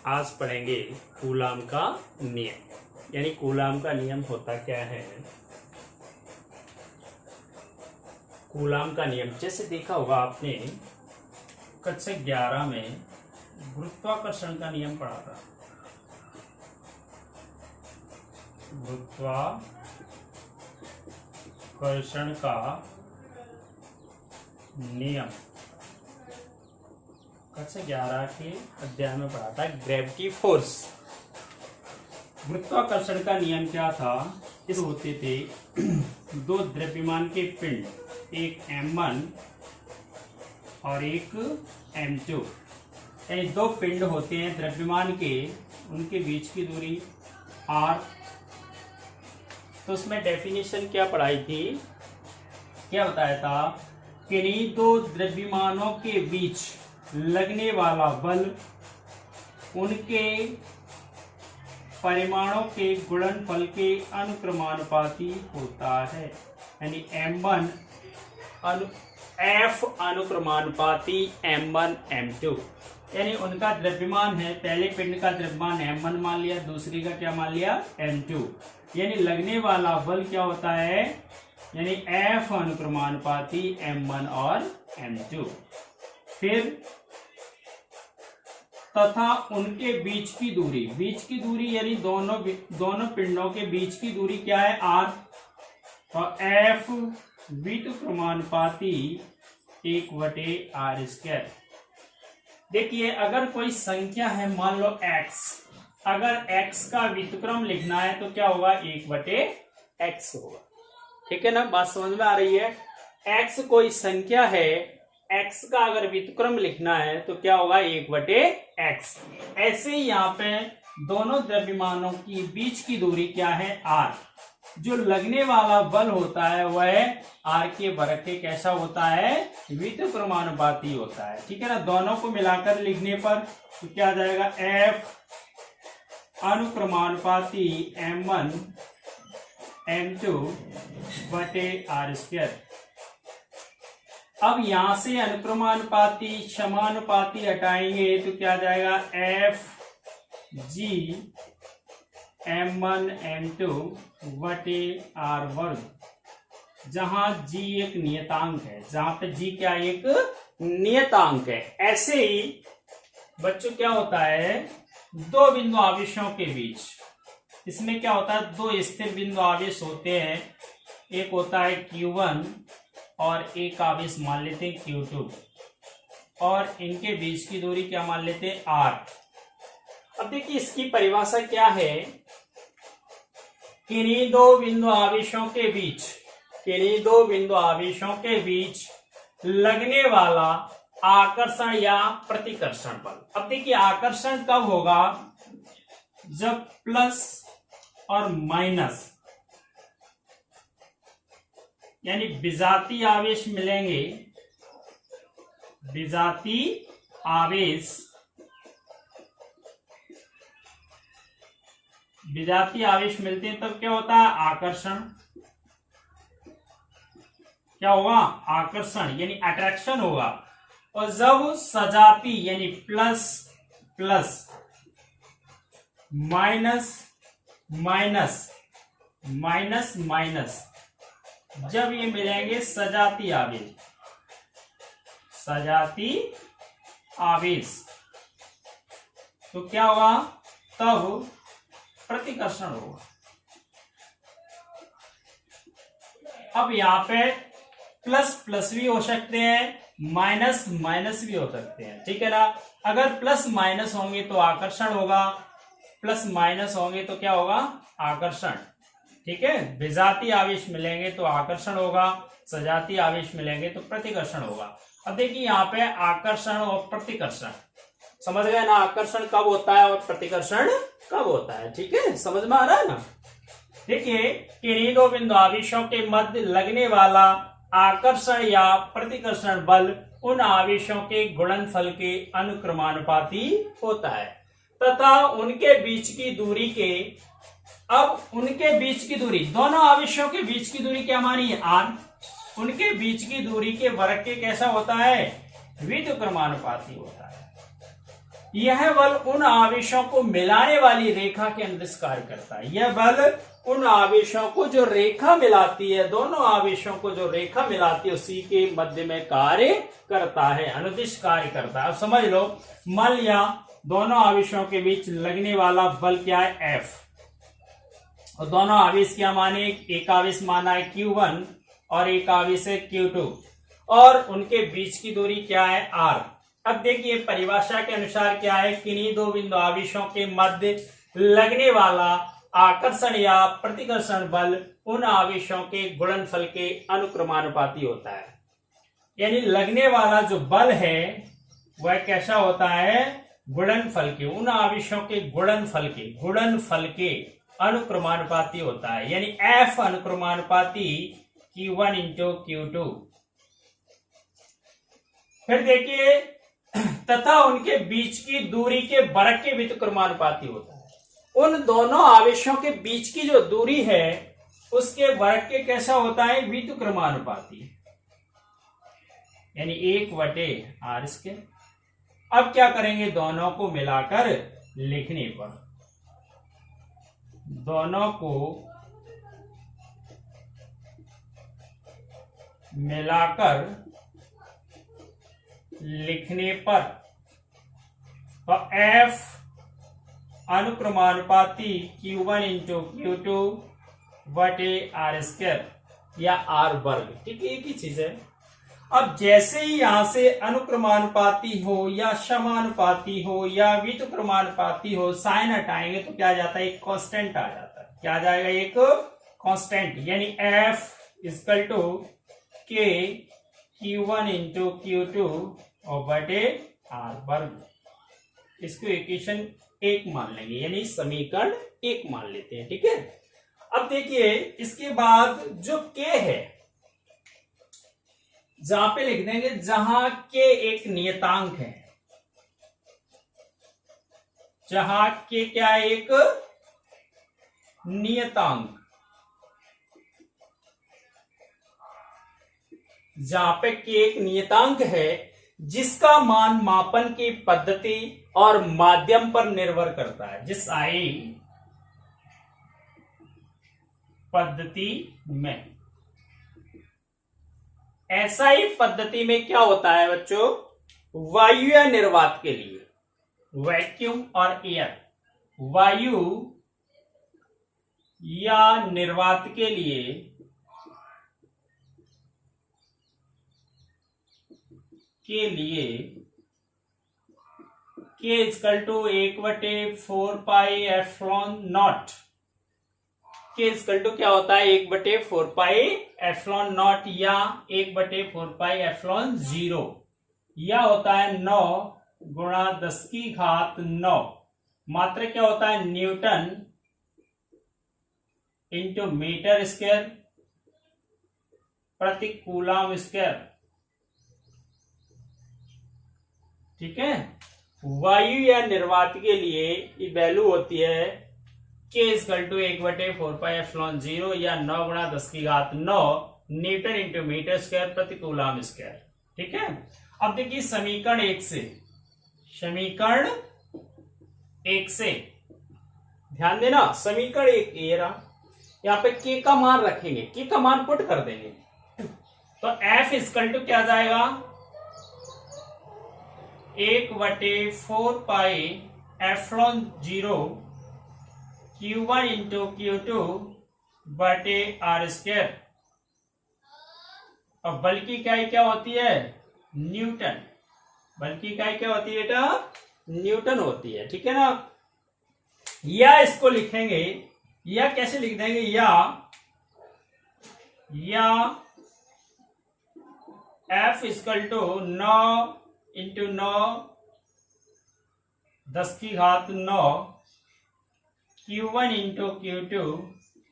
आज पढ़ेंगे कूलाम का नियम। यानी कूलाम का नियम होता क्या है। कूलाम का नियम जैसे देखा होगा आपने कक्षा 11 में गुरुत्वाकर्षण का नियम पढ़ा था। गुरुत्वाकर्षण का नियम कक्षा 11 के अध्याय में पढ़ा था। Gravity force. गुरुत्वाकर्षण का नियम क्या था। इस होते थे दो द्रव्यमान के पिंड, एक m1 और एक m2। यानी दो पिंड होते हैं द्रव्यमान के, उनके बीच की दूरी r। तो उसमें डेफिनेशन क्या पढ़ाई थी, क्या बताया था, किन्हीं दो द्रव्यमानों के बीच लगने वाला बल उनके परिमाणों के गुणनफल के अनुक्रमानुपाती होता है। यानी m1 F अनुक्रमानुपाती m1 m2। यानी उनका द्रव्यमान है, पहले पिंड का द्रव्यमान m1 मान लिया, दूसरी का क्या मान लिया, m2। यानी लगने वाला बल क्या होता है, यानी F अनुक्रमानुपाती m1 और m2। फिर तथा उनके बीच की दूरी यानी दोनों पिंडों के बीच की दूरी क्या है, r। और F व्युत्क्रमानुपाती 1/r²। देखिए अगर कोई संख्या है, मान लो x, अगर x का व्युत्क्रम लिखना है तो क्या होगा, 1/x होगा। ठीक है ना, बात समझ में आ रही है। x कोई संख्या है, x का अगर व्युत्क्रम लिखना है तो क्या होगा, 1/x। ऐसे ही यहाँ पे दोनों द्रव्यमानों की बीच की दूरी क्या है, r। जो लगने वाला बल होता है वह r के वर्ग के कैसा होता है, व्युत्क्रमानुपाती होता है। ठीक है ना, दोनों को मिलाकर लिखने पर तो क्या आ जाएगा, F अनुक्रमानुपाती m1 m2/r²। अब यहां से अनुक्रमानुपाती समानुपाती हटाएंगे तो क्या आ जाएगा, F g m1 m2/r²। जहां g एक नियतांक है, जहां पे g क्या एक नियतांक है। ऐसे ही बच्चों क्या होता है, दो बिंदु आवेशों के बीच, इसमें क्या होता है, दो स्थिर बिंदु आवेश होते हैं। एक होता है q1 और एक आवेश मान लेते हैं q2, और इनके बीच की दूरी क्या मान लेते हैं, r। अब देखिए इसकी परिभाषा क्या है, किन्हीं दो बिंदु आवेशों के बीच लगने वाला आकर्षण या प्रतिकर्षण बल। अब देखिए आकर्षण कब होगा, जब प्लस और माइनस यानी विजातीय आवेश मिलेंगे, विजातीय आवेश मिलते हैं तब क्या होता है, आकर्षण। क्या होगा, आकर्षण यानी अट्रैक्शन होगा। और जब सजाती यानी plus plus minus minus minus minus, जब ये मिलेंगे सजाती आवेश तो क्या होगा, तब प्रतिकर्षण होगा। अब यहां पे प्लस प्लस भी हो सकते हैं, माइनस माइनस भी हो सकते हैं। ठीक है ना, अगर प्लस माइनस होंगे तो आकर्षण होगा, प्लस माइनस होंगे तो क्या होगा, आकर्षण। ठीक है, विजातीय आवेश मिलेंगे तो आकर्षण होगा, सजातीय आवेश मिलेंगे तो प्रतिकर्षण होगा। अब देखिए यहाँ पे आकर्षण और प्रतिकर्षण समझ गए ना, आकर्षण कब होता है और प्रतिकर्षण कब होता है। ठीक है, समझ में आ रहा है ना। देखिए किन्हीं दो बिंदु आवेशों के मध्य लगने वाला आकर्षण या प्रतिकर्षण बल उन आवेशों के गुणनफल के अनुक्रमानुपाती होता है तथा उनके बीच की दूरी के, अब उनके बीच की दूरी, दोनों आवेशों के बीच की दूरी क्या मानी है, r। उनके बीच की दूरी के वर्ग के कैसा होता है, व्युत्क्रमानुपाती होता है। यह बल उन आवेशों को मिलाने वाली रेखा के अनुदिश कार्य करता है। यह बल उन आवेशों को जो रेखा मिलाती है, दोनों आवेशों को जो रेखा मिलाती है उसी के मध्य में कार्य करता है, अनुदिश कार्य करता है। अब समझ लो, मान लिया दोनों आवेशों के बीच लगने वाला बल क्या है, F, और दोनों आवेश क्या माने, एक आवेश माना है Q1 और एक आवेश है Q2, और उनके बीच की दूरी क्या है, R। अब देखिए परिभाषा के अनुसार क्या है, किन्हीं दो बिंदु आवेशों के मध्य लगने वाला आकर्षण या प्रतिकर्षण बल उन आवेशों के गुणनफल के अनुक्रमानुपाती होता है। यानी लगने वाला जो बल है वह कैसा होता है, गुणनफल के, उन आवेशों के गुणनफल के अनुक्रमानुपाती होता है। यानी F अनुक्रमानुपाती Q1 इंटू Q2। फिर देखिए तथा उनके बीच की दूरी के वर्ग के व्युत्क्रमानुपाती होता है। उन दोनों आवेशों के बीच की जो दूरी है उसके वर्ग के कैसा होता है, व्युत्क्रमानुपाती, यानी 1/r²। अब क्या करेंगे, दोनों को मिलाकर लिखने पर, दोनों को मिलाकर लिखने पर तो F अनुक्रमानुपाती Q1 इंटू Q2 बटे r² या r वर्ग, ठीक है, एक ही चीज है। अब जैसे ही यहां से अनुक्रमानुपाती हो या समानुपाती हो या व्युत्क्रमानुपाती हो, साइन हटाएंगे तो क्या आ जाता है, एक कांस्टेंट आ जाता है। क्या आ जाएगा, एक कांस्टेंट, यानी F equal to K Q1 into Q2 और बटे r वर्ग। इसको इक्वेशन 1 मान लेंगे, यानी समीकरण 1 मान लेते हैं, ठीक है। अब देखिए इसके बाद जो K है, जहां पे लिख देंगे जहां K एक नियतांक है, जहां K क्या है, एक नियतांक, जहां पे K एक नियतांक है जिसका मान मापन की पद्धति और माध्यम पर निर्भर करता है। जिस आई पद्धति में, एसआई पद्धति में क्या होता है बच्चों, वायु या निर्वात के लिए, वैक्यूम और एयर, वायु या निर्वात के लिए K equal to 1/4πε0। K equal to क्या होता है, 1/4πε0 या 1/4πε0, या होता है 9 गुणा 10⁻⁹। मात्रा क्या होता है, न्यूटन इंटू मीटर स्क्वायर प्रति कूलम स्क्वायर, ठीक है। वायु या निर्वात के लिए ये वैल्यू होती है K इक्वल टू 1/4πε0 या 9 गुणा 10⁻⁹ न्यूटन इंटू मीटर स्क्वायर प्रति कूलम स्क्वायर, ठीक है। अब देखिए समीकरण 1 से ध्यान देना, समीकरण 1 ये रहा, यहाँ पे K का मान रखेंगे, K का मान पुट कर देंगे, तो F इक्वल टू क्या जाएगा, 1/4πε0 Q1 इंटू Q2 बटे r²। और बल की इकाई क्या होती है, न्यूटन, बल की इकाई क्या होती है बेटा, न्यूटन होती है, ठीक है ना। या इसको लिखेंगे, या कैसे लिख देंगे, या F equal to 9 into 9 10⁻⁹ Q1 into Q2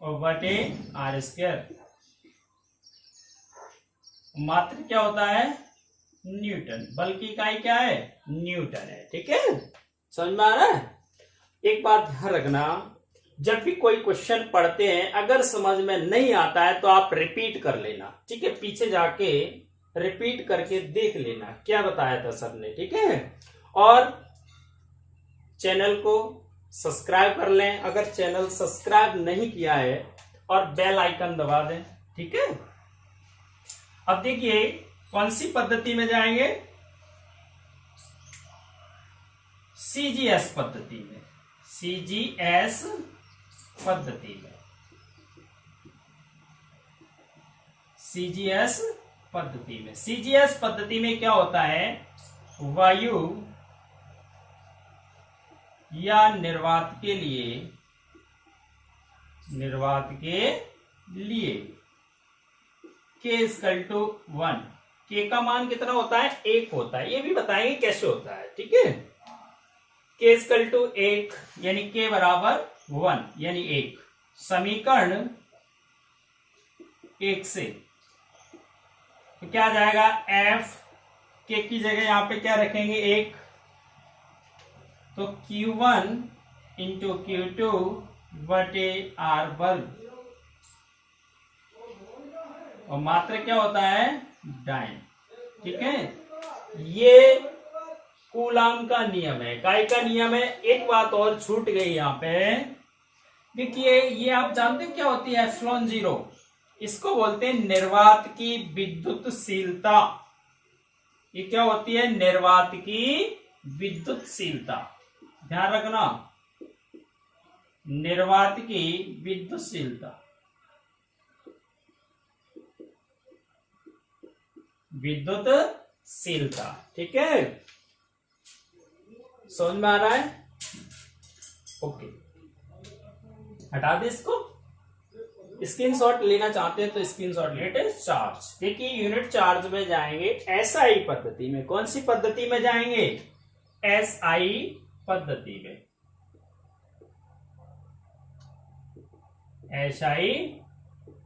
और बटे r²। मात्र क्या होता है, न्यूटन, बल की इकाई क्या है, न्यूटन है, ठीक है। समझ में आ रहा है। एक बात ध्यान रखना, जब भी कोई क्वेश्चन पढ़ते हैं अगर समझ में नहीं आता है तो आप रिपीट कर लेना, ठीक है, पीछे जाके रिपीट करके देख लेना क्या बताया था सर ने, ठीक है। और चैनल को सब्सक्राइब कर लें अगर चैनल सब्सक्राइब नहीं किया है, और बेल आइकन दबा दें। ठीक है। अब देखिए कौन सी पद्धति में जाएंगे, सीजीएस पद्धति में। सीजीएस पद्धति में, सीजीएस पद्धति में। सीजीएस पद्धति में क्या होता है, वायु या निर्वात के लिए K = 1, K का मान कितना होता है, 1 होता है। ये भी बताएंगे कैसे होता है। ठीक है। K = 1 यानी K = 1 यानी 1। समीकरण 1 से तो क्या आ जाएगा, F K की जगह यहां पे क्या रखेंगे, 1, तो Q1 × Q2 बटे R वर्ग, और मात्रा क्या होता है, डाइन। ठीक है। ये कूलाम का नियम है, काय का नियम है। एक बात और छूट गई यहां पे, देखिए ये आप जानते हैं क्या होती है, ε0। इसको बोलते हैं निर्वात की विद्युतशीलता। ये क्या होती है, निर्वात की विद्युतशीलता। ध्यान रखना, निर्वात की विद्युतशीलता, विद्युतशीलता। ठीक है, समझ में आ रहा है। ओके, हटा दे इसको। स्क्रीनशॉट लेना चाहते हैं तो स्क्रीनशॉट लेते। चार्ज, देखिए यूनिट चार्ज में जाएंगे एसआई पद्धति में। कौन सी पद्धति में जाएंगे, एसआई पद्धति में। एसआई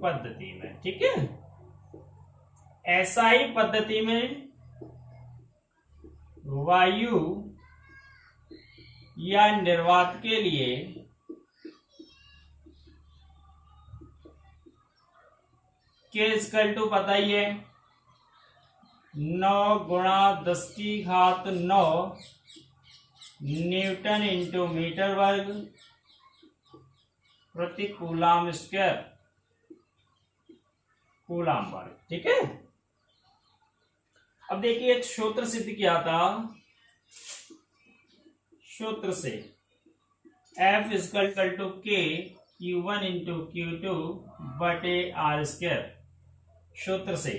पद्धति में। ठीक है। एसआई पद्धति में वायु या निर्वात के लिए K = पता ही है, 9 × 10⁹ न्यूटन × मीटर वर्ग प्रति कूलाम स्क्वायर, कूलाम वर्ग। ठीक है। अब देखिए एक सूत्र सिद्ध किया था, सूत्र से F = K Q1 × Q2 बटे R², सूत्र से।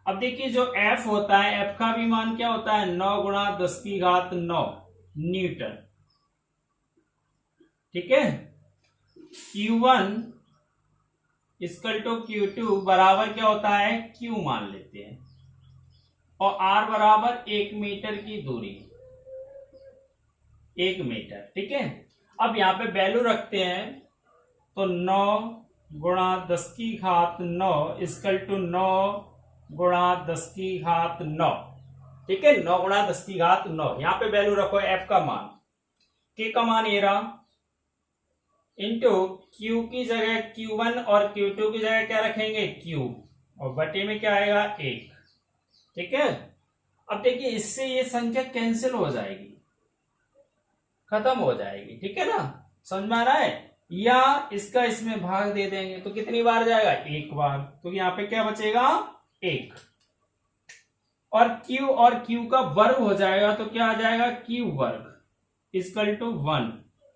अब देखिए जो F होता है, F का भी मान क्या होता है, 9 × 10⁹ न्यूटन। ठीक है। Q1 = Q2 बराबर क्या होता है, Q मान लेते हैं, और R बराबर 1 मीटर की दूरी, 1 मीटर। ठीक है। अब यहां पे वैल्यू रखते हैं, तो 9 × 10⁹ 9 = 9 × 10⁹ 9। ठीक है, 9 × 10⁹ 9। यहां पे वैल्यू रखो F का मान, K का मान ये रहा, इंटू Q की जगह Q1 और Q2 की जगह क्या रखेंगे, Q, और बटे में क्या आएगा, 1। ठीक है। अब देखिए इससे ये संख्या कैंसिल हो जाएगी, खत्म हो जाएगी। ठीक है ना, समझ में आ रहा है। या इसका इसमें भाग दे देंगे तो कितनी बार जाएगा, 1 बार। तो यहाँ पे क्या बचेगा, 1, और Q का वर्ग हो जाएगा तो क्या आ जाएगा, Q वर्ग = 1,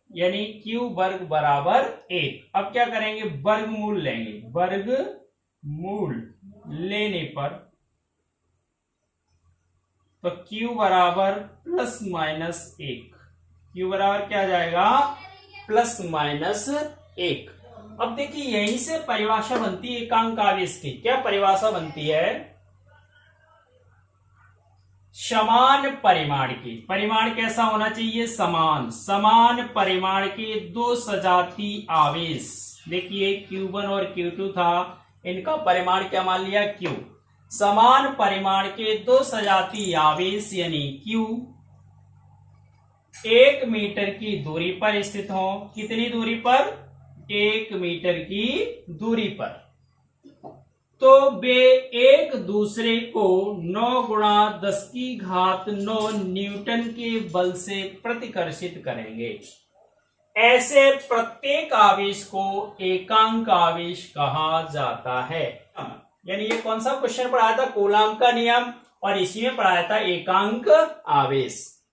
यानी Q वर्ग बराबर 1। अब क्या करेंगे, वर्गमूल लेंगे। वर्गमूल लेने पर तो Q बराबर ±1, Q बराबर क्या आ जाएगा, ±1। अब देखिए यहीं से परिभाषा बनती है एकांक आवेश की। क्या परिभाषा बनती है, समान परिमाण की। परिमाण कैसा होना चाहिए, समान। समान परिमाण के दो सजातीय आवेश, देखिए Q1 और Q2 था, इनका परिमाण क्या मान लिया, Q। समान परिमाण के दो सजातीय आवेश यानी Q 1 मीटर की दूरी पर स्थित हो। कितनी दूरी पर, 1 मीटर की दूरी पर। तो वे एक दूसरे को 9 गुणा 10 की घात 9 न्यूटन के बल से प्रतिकर्षित करेंगे। ऐसे प्रत्येक आवेश को एकांक आवेश कहा जाता है। यानी ये कौन सा क्वेश्चन पढ़ाया था? कूलॉम का नियम, और इसी में पढ़ाया था एकांक आवेश।